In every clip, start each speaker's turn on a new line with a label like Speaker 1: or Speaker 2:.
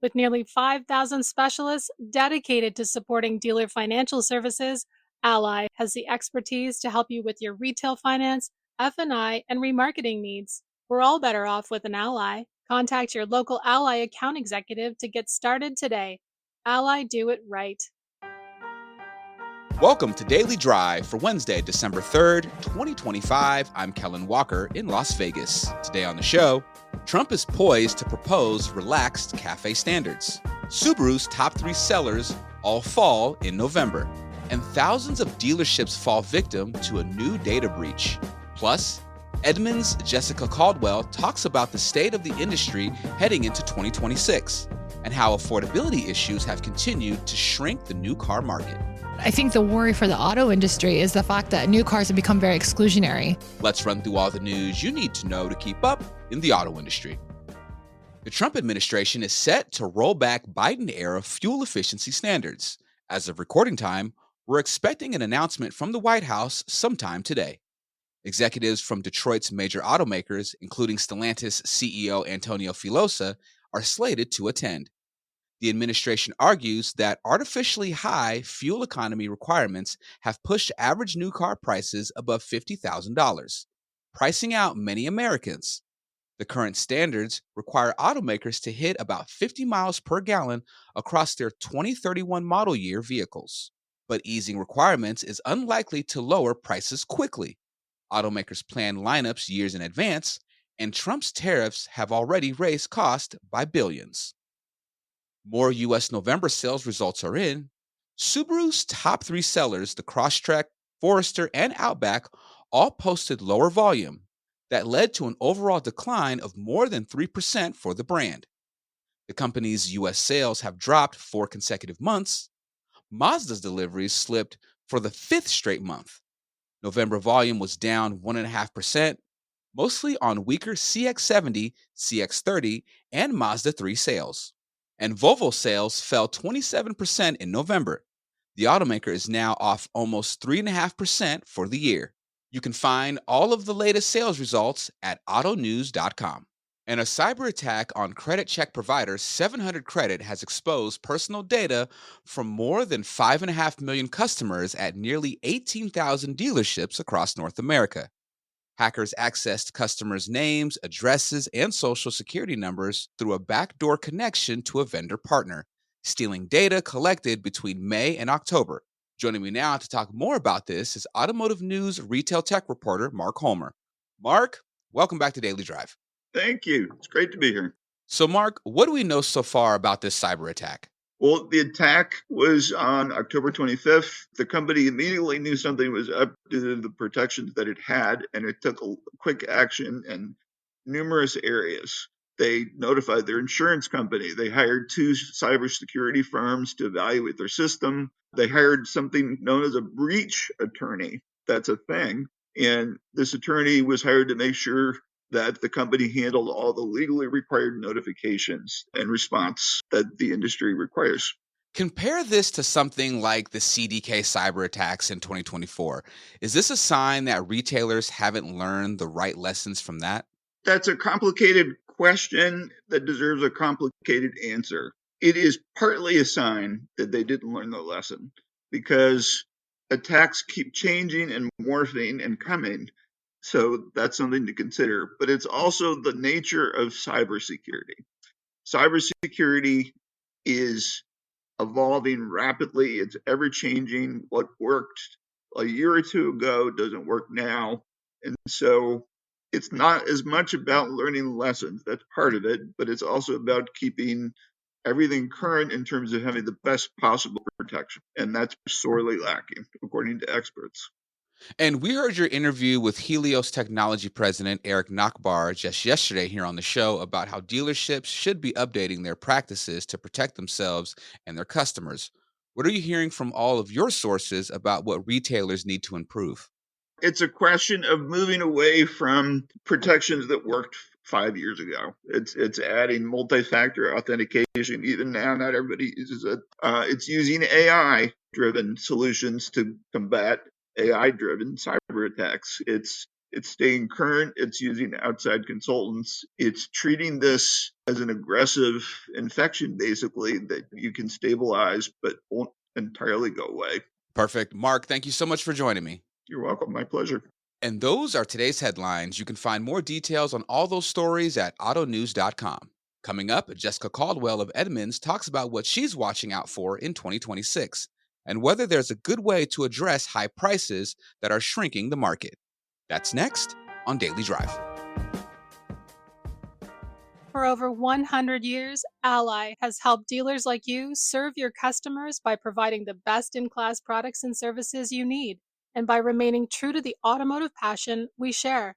Speaker 1: With nearly 5,000 specialists dedicated to supporting dealer financial services, Ally has the expertise to help you with your retail finance, F&I, and remarketing needs. We're all better off with an Ally. Contact your local Ally account executive to get started today. Ally, do it right.
Speaker 2: Welcome to Daily Drive for Wednesday, December 3rd, 2025. I'm Kellen Walker in Las Vegas. Today on the show, Trump is poised to propose relaxed CAFE standards. Subaru's top 3 sellers all fall in November. And thousands of dealerships fall victim to a new data breach. Plus, Edmunds Jessica Caldwell talks about the state of the industry heading into 2026 and how affordability issues have continued to shrink the new car market.
Speaker 3: I think the worry for the auto industry is the fact that new cars have become very exclusionary.
Speaker 2: Let's run through all the news you need to know to keep up in the auto industry. The Trump administration is set to roll back Biden-era fuel efficiency standards. As of recording time, we're expecting an announcement from the White House sometime today. Executives from Detroit's major automakers, including Stellantis CEO Antonio Filosa, are slated to attend. The administration argues that artificially high fuel economy requirements have pushed average new car prices above $50,000, pricing out many Americans. The current standards require automakers to hit about 50 miles per gallon across their 2031 model year vehicles. But easing requirements is unlikely to lower prices quickly. Automakers plan lineups years in advance, and Trump's tariffs have already raised costs by billions. More U.S. November sales results are in. Subaru's top 3 sellers, the Crosstrek, Forester, and Outback, all posted lower volume that led to an overall decline of more than 3% for the brand. The company's U.S. sales have dropped 4 consecutive months. Mazda's deliveries slipped for the 5th straight month. November volume was down 1.5%, mostly on weaker CX-70, CX-30, and Mazda 3 sales. And Volvo sales fell 27% in November. The automaker is now off almost 3.5% for the year. You can find all of the latest sales results at autonews.com. And a cyber attack on credit check provider 700 Credit has exposed personal data from more than 5.5 million customers at nearly 18,000 dealerships across North America. Hackers accessed customers' names, addresses, and social security numbers through a backdoor connection to a vendor partner, stealing data collected between May and October. Joining me now to talk more about this is Automotive News retail tech reporter Mark Holmer. Mark, welcome back to Daily Drive.
Speaker 4: Thank you. It's great to be here.
Speaker 2: So, Mark, what do we know so far about this cyber attack?
Speaker 4: Well, the attack was on October 25th. The company immediately knew something was up due to the protections that it had, and it took a quick action in numerous areas. They notified their insurance company. They hired 2 cybersecurity firms to evaluate their system. They hired something known as a breach attorney. That's a thing. And this attorney was hired to make sure that the company handled all the legally required notifications and response that the industry requires.
Speaker 2: Compare this to something like the CDK cyber attacks in 2024. Is this a sign that retailers haven't learned the right lessons from that?
Speaker 4: That's a complicated question that deserves a complicated answer. It is partly a sign that they didn't learn the lesson because attacks keep changing and morphing and coming. So that's something to consider. But it's also the nature of cybersecurity. Cybersecurity is evolving rapidly. It's ever changing. What worked a year or 2 ago doesn't work now. And so it's not as much about learning lessons. That's part of it. But it's also about keeping everything current in terms of having the best possible protection. And that's sorely lacking, according to experts.
Speaker 2: And we heard your interview with Helios Technology President Eric Nachbar just yesterday here on the show about how dealerships should be updating their practices to protect themselves and their customers. What are you hearing from all of your sources about what retailers need to improve?
Speaker 4: It's a question of moving away from protections that worked 5 years ago. It's adding multi-factor authentication. Even now, not everybody uses it. It's using AI-driven solutions to combat AI-driven cyber attacks. It's It's staying current. It's using outside consultants. It's treating this as an aggressive infection, basically, that you can stabilize but won't entirely go away.
Speaker 2: Perfect. Mark, thank you so much for joining me.
Speaker 4: You're welcome. My pleasure.
Speaker 2: And those are today's headlines. You can find more details on all those stories at autonews.com. Coming up, Jessica Caldwell of Edmunds talks about what she's watching out for in 2026 and whether there's a good way to address high prices that are shrinking the market. That's next on Daily Drive.
Speaker 1: For over 100 years, Ally has helped dealers like you serve your customers by providing the best in class products and services you need, and by remaining true to the automotive passion we share.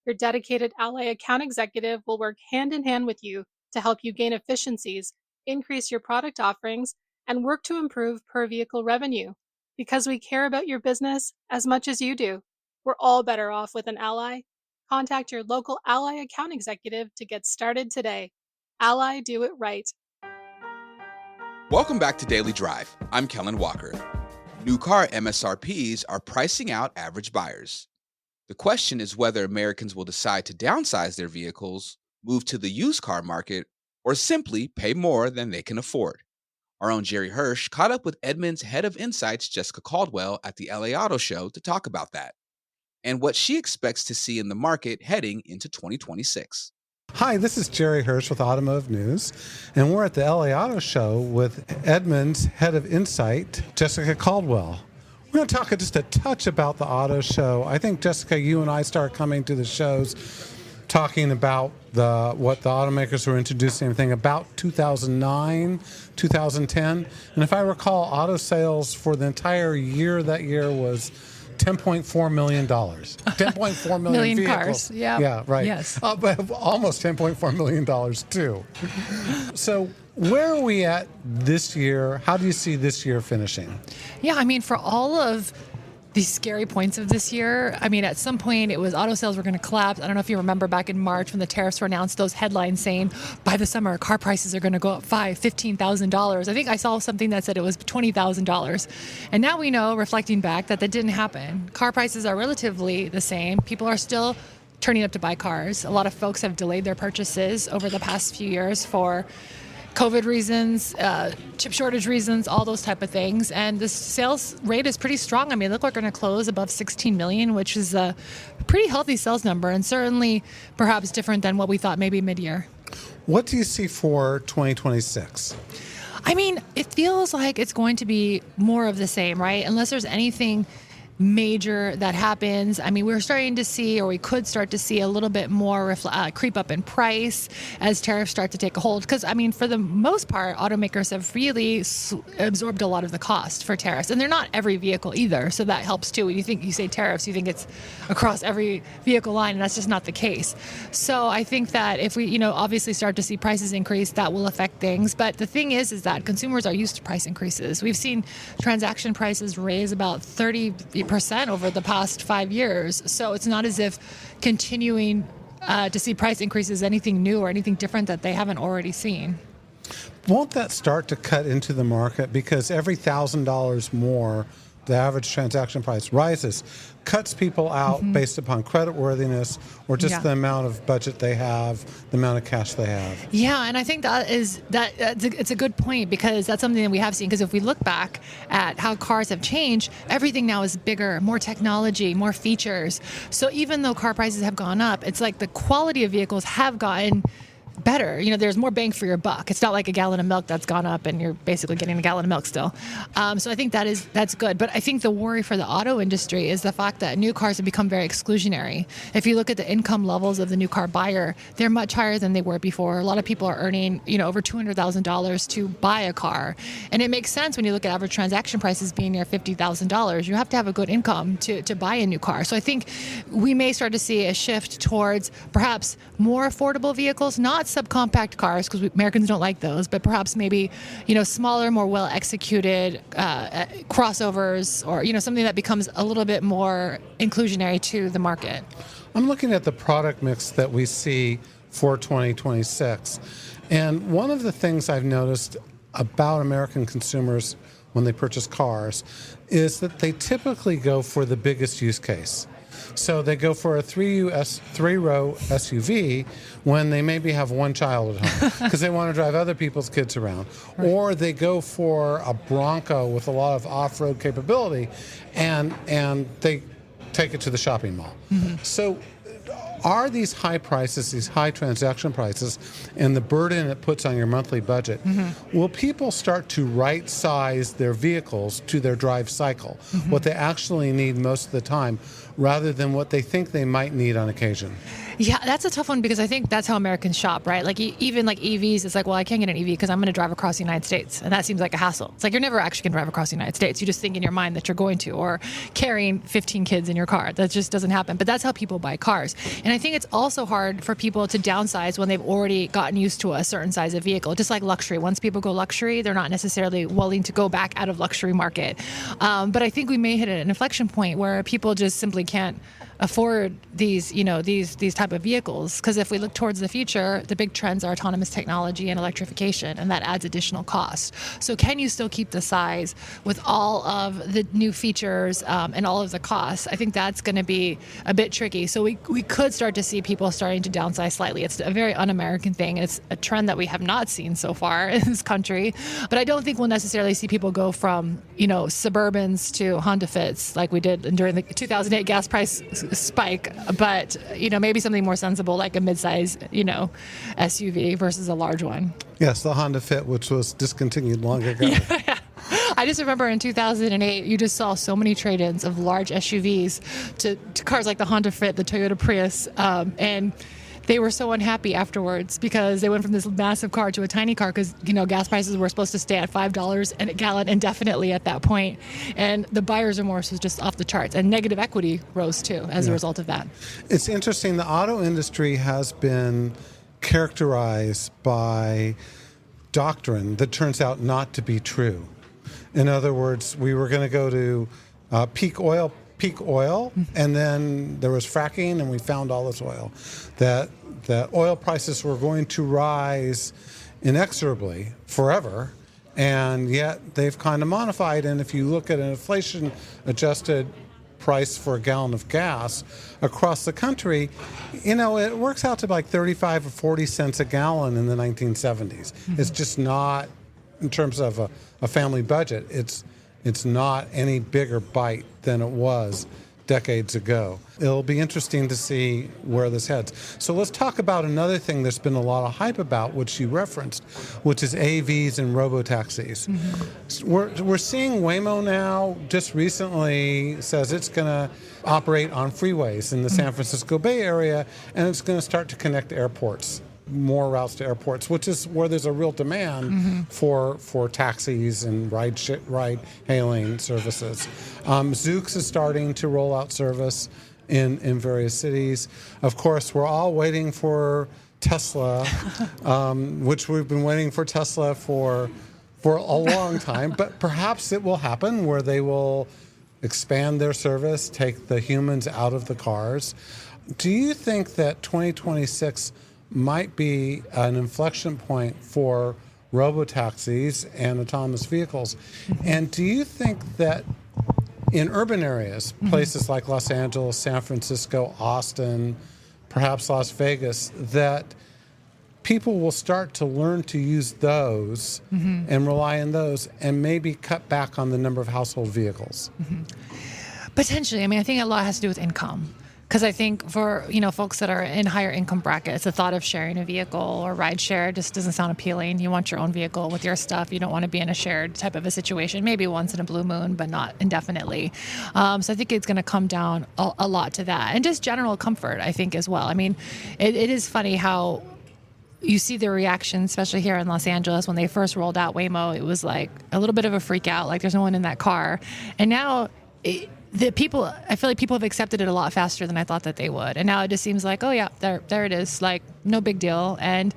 Speaker 1: Your dedicated Ally account executive will work hand in hand with you to help you gain efficiencies, increase your product offerings, and work to improve per vehicle revenue. Because we care about your business as much as you do. We're all better off with an Ally. Contact your local Ally account executive to get started today. Ally, do it right.
Speaker 2: Welcome back to Daily Drive. I'm Kellen Walker. New car MSRPs are pricing out average buyers. The question is whether Americans will decide to downsize their vehicles, move to the used car market, or simply pay more than they can afford. Our own Jerry Hirsch caught up with Edmunds Head of Insights Jessica Caldwell at the LA Auto Show to talk about that and what she expects to see in the market heading into 2026.
Speaker 5: Hi, this is Jerry Hirsch with Automotive News, and we're at the LA Auto Show with Edmunds Head of Insight, Jessica Caldwell. We're going to talk just a touch about the auto show. I think, Jessica, you and I start coming to the shows talking about what the automakers were introducing, everything about 2009, 2010. And if I recall, auto sales for the entire year that year was $10.4 million. 10.4 million vehicles.
Speaker 3: Cars. Yeah.
Speaker 5: Yeah, right.
Speaker 3: Yes.
Speaker 5: But almost $10.4 million, too. So where are we at this year? How do you see this year finishing?
Speaker 3: Yeah, I mean, for all of these scary points of this year, I mean, at some point it was auto sales were going to collapse. I don't know if you remember back in March when the tariffs were announced, those headlines saying by the summer car prices are going to go up $5,000, $15,000. I think I saw something that said it was $20,000. And now we know, reflecting back, that didn't happen. Car prices are relatively the same. People are still turning up to buy cars. A lot of folks have delayed their purchases over the past few years for COVID reasons, chip shortage reasons, all those type of things. And the sales rate is pretty strong. I mean, look, we're going to close above 16 million, which is a pretty healthy sales number, and certainly perhaps different than what we thought maybe mid-year.
Speaker 5: What do you see for 2026?
Speaker 3: I mean, it feels like it's going to be more of the same, right? Unless there's anything major that happens. I mean, we're starting to see, or we could start to see, a little bit more creep up in price as tariffs start to take a hold. Because, I mean, for the most part, automakers have really absorbed a lot of the cost for tariffs. And they're not every vehicle either, so that helps too. When you say tariffs, you think it's across every vehicle line, and that's just not the case. So I think that if we, obviously start to see prices increase, that will affect things. But the thing is that consumers are used to price increases. We've seen transaction prices raise about 30% over the past 5 years. So it's not as if continuing to see price increases anything new or anything different that they haven't already seen.
Speaker 5: Won't that start to cut into the market? Because every $1,000 more the average transaction price rises, cuts people out based upon creditworthiness or just the amount of budget they have, the amount of cash they have.
Speaker 3: Yeah, and I think it's a good point, because that's something that we have seen. Because if we look back at how cars have changed, everything now is bigger, more technology, more features. So even though car prices have gone up, it's like the quality of vehicles have gotten better. There's more bang for your buck. It's not like a gallon of milk that's gone up and you're basically getting a gallon of milk still. So I think that's good. But I think the worry for the auto industry is the fact that new cars have become very exclusionary. If you look at the income levels of the new car buyer, they're much higher than they were before. A lot of people are earning, over $200,000 to buy a car. And it makes sense when you look at average transaction prices being near $50,000. You have to have a good income to buy a new car. So I think we may start to see a shift towards perhaps more affordable vehicles, not subcompact cars, because Americans don't like those, but perhaps maybe, smaller, more well-executed crossovers, or, something that becomes a little bit more inclusionary to the market.
Speaker 5: I'm looking at the product mix that we see for 2026. And one of the things I've noticed about American consumers when they purchase cars is that they typically go for the biggest use case. So they go for a three-row SUV when they maybe have one child at home because they want to drive other people's kids around. Right. Or they go for a Bronco with a lot of off-road capability, and they take it to the shopping mall. So are these high prices, these high transaction prices, and the burden it puts on your monthly budget, will people start to right-size their vehicles to their drive cycle, what they actually need most of the time, rather than what they think they might need on occasion?
Speaker 3: Yeah, that's a tough one because I think that's how Americans shop, right? Like even like EVs, it's like, well, I can't get an EV because I'm going to drive across the United States. And that seems like a hassle. It's like you're never actually going to drive across the United States. You just think in your mind that you're going to, or carrying 15 kids in your car. That just doesn't happen. But that's how people buy cars. And I think it's also hard for people to downsize when they've already gotten used to a certain size of vehicle, just like luxury. Once people go luxury, they're not necessarily willing to go back out of luxury market. But I think we may hit an inflection point where people just simply can't afford these type of vehicles, because if we look towards the future, the big trends are autonomous technology and electrification, and that adds additional cost. So can you still keep the size with all of the new features and all of the costs? I think that's going to be a bit tricky. So we could start to see people starting to downsize slightly. It's a very un-American thing. It's a trend that we have not seen so far in this country, but I don't think we'll necessarily see people go from Suburbans to Honda Fits like we did during the 2008 gas price spike, but maybe something more sensible like a midsize SUV versus a large one.
Speaker 5: Yes, the Honda Fit, which was discontinued long ago.
Speaker 3: Yeah. I just remember in 2008, you just saw so many trade-ins of large SUVs to cars like the Honda Fit, the Toyota Prius, and they were so unhappy afterwards because they went from this massive car to a tiny car because, gas prices were supposed to stay at $5 a gallon indefinitely at that point. And the buyer's remorse was just off the charts. And negative equity rose, too, as a result of that.
Speaker 5: It's interesting. The auto industry has been characterized by doctrine that turns out not to be true. In other words, we were going to go to peak oil, and then there was fracking, and we found all this oil. That oil prices were going to rise inexorably forever, and yet they've kind of modified. And if you look at an inflation-adjusted price for a gallon of gas across the country, it works out to like 35 or 40 cents a gallon in the 1970s. It's just not, in terms of a family budget, it's not any bigger bite than it was decades ago. It'll be interesting to see where this heads. So let's talk about another thing there's been a lot of hype about, which you referenced, which is AVs and robotaxis. We're seeing Waymo now, just recently says it's going to operate on freeways in the San Francisco Bay Area, and it's going to start to connect airports, more routes to airports, which is where there's a real demand for taxis and ride-hailing services. Zoox is starting to roll out service in various cities. Of course, we're all waiting for Tesla, which we've been waiting for Tesla for a long time, but perhaps it will happen where they will expand their service, take the humans out of the cars. Do you think that 2026 might be an inflection point for robotaxis and autonomous vehicles? And do you think that in urban areas, places like Los Angeles, San Francisco, Austin, perhaps Las Vegas, that people will start to learn to use those and rely on those and maybe cut back on the number of household vehicles?
Speaker 3: Potentially. I think a lot has to do with income. Because I think for folks that are in higher income brackets, the thought of sharing a vehicle or ride share just doesn't sound appealing. You want your own vehicle with your stuff. You don't want to be in a shared type of a situation, maybe once in a blue moon, but not indefinitely. So I think it's going to come down a lot to that. And just general comfort, I think, as well. It is funny how you see the reaction, especially here in Los Angeles, when they first rolled out Waymo. It was like a little bit of a freak out, like there's no one in that car. And now I feel like people have accepted it a lot faster than I thought that they would. And now it just seems like, oh yeah, there it is, like no big deal. And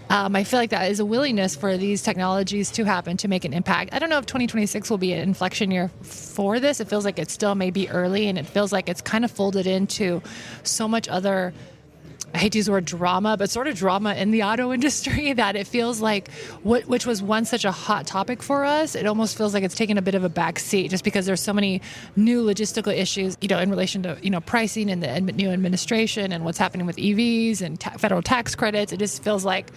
Speaker 3: I feel like that is a willingness for these technologies to happen, to make an impact. I don't know if 2026 will be an inflection year for this. It feels like it still may be early, and it feels like it's kind of folded into so much other I hate to use the word drama, but sort of drama in the auto industry that it feels like which was once such a hot topic for us, it almost feels like it's taken a bit of a back seat just because there's so many new logistical issues, in relation to, pricing and the new administration and what's happening with EVs and federal tax credits. It just feels like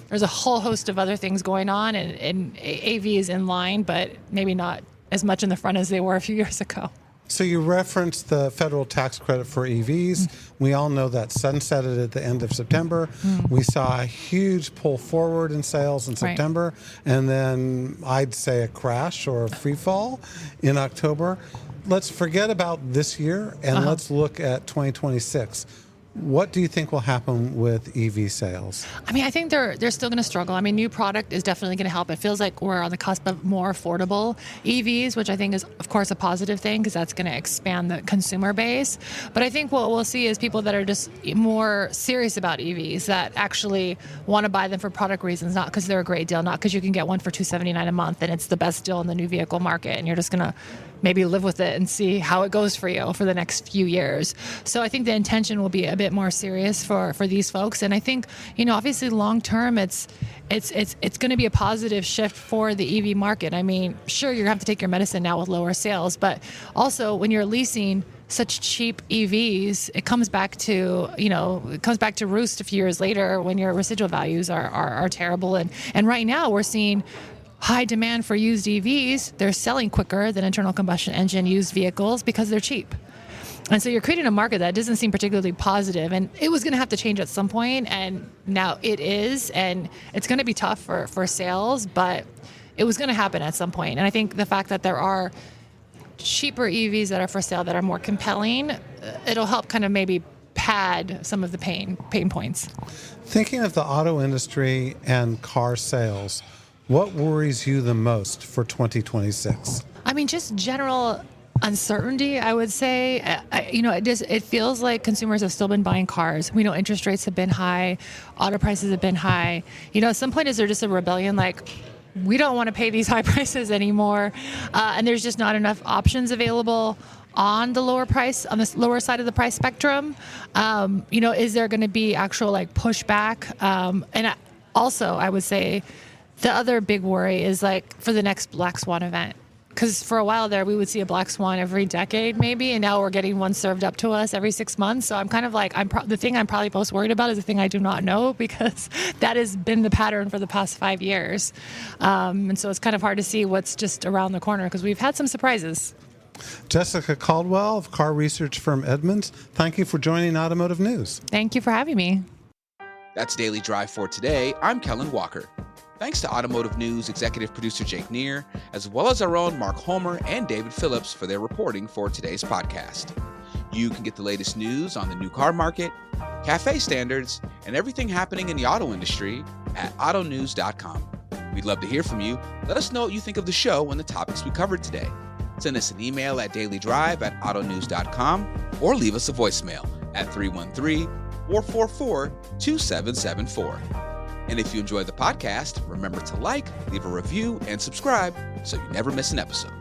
Speaker 3: there's a whole host of other things going on, and AV is in line, but maybe not as much in the front as they were a few years ago.
Speaker 5: So you referenced the federal tax credit for EVs. We all know that sunsetted at the end of September. We saw a huge pull forward in sales in September, and then I'd say a crash or a free fall in October. Let's forget about this year and let's look at 2026. What do you think will happen with EV sales?
Speaker 3: I think they're still going to struggle. New product is definitely going to help. It feels like we're on the cusp of more affordable EVs, which I think is, of course, a positive thing because that's going to expand the consumer base. But I think what we'll see is people that are just more serious about EVs that actually want to buy them for product reasons, not because they're a great deal, not because you can get one for $279 a month and it's the best deal in the new vehicle market, and you're just going to maybe live with it and see how it goes for you for the next few years. So I think the intention will be a bit more serious for these folks. And I think, obviously long term, it's going to be a positive shift for the EV market. Sure, you're going to have to take your medicine now with lower sales, but also when you're leasing such cheap EVs, it comes back to roost a few years later when your residual values are terrible. And right now we're seeing high demand for used EVs. They're selling quicker than internal combustion engine used vehicles because they're cheap. And so you're creating a market that doesn't seem particularly positive, and it was going to have to change at some point, and now it is, and it's going to be tough for sales, but it was going to happen at some point. And I think the fact that there are cheaper EVs that are for sale that are more compelling, it'll help kind of maybe pad some of the pain points.
Speaker 5: Thinking of the auto industry and car sales, what worries you the most for 2026?
Speaker 3: Just general uncertainty, I would say. It feels like consumers have still been buying cars. We know interest rates have been high, auto prices have been high. At some point, is there just a rebellion like, we don't want to pay these high prices anymore, and there's just not enough options available on the lower side of the price spectrum? Is there going to be actual pushback? I would say the other big worry is for the next Black Swan event. Because for a while there, we would see a black swan every decade maybe, and now we're getting one served up to us every 6 months. So I'm kind of the thing I'm probably most worried about is the thing I do not know, because that has been the pattern for the past 5 years. And so it's kind of hard to see what's just around the corner because we've had some surprises.
Speaker 5: Jessica Caldwell of car research firm Edmunds, thank you for joining Automotive News.
Speaker 3: Thank you for having me.
Speaker 2: That's Daily Drive for today. I'm Kellen Walker. Thanks to Automotive News executive producer Jake Neer, as well as our own Mark Homer and David Phillips for their reporting for today's podcast. You can get the latest news on the new car market, cafe standards, and everything happening in the auto industry at autonews.com. We'd love to hear from you. Let us know what you think of the show and the topics we covered today. Send us an email at dailydrive@autonews.com or leave us a voicemail at 313-444-2774. And if you enjoy the podcast, remember to leave a review, and subscribe so you never miss an episode.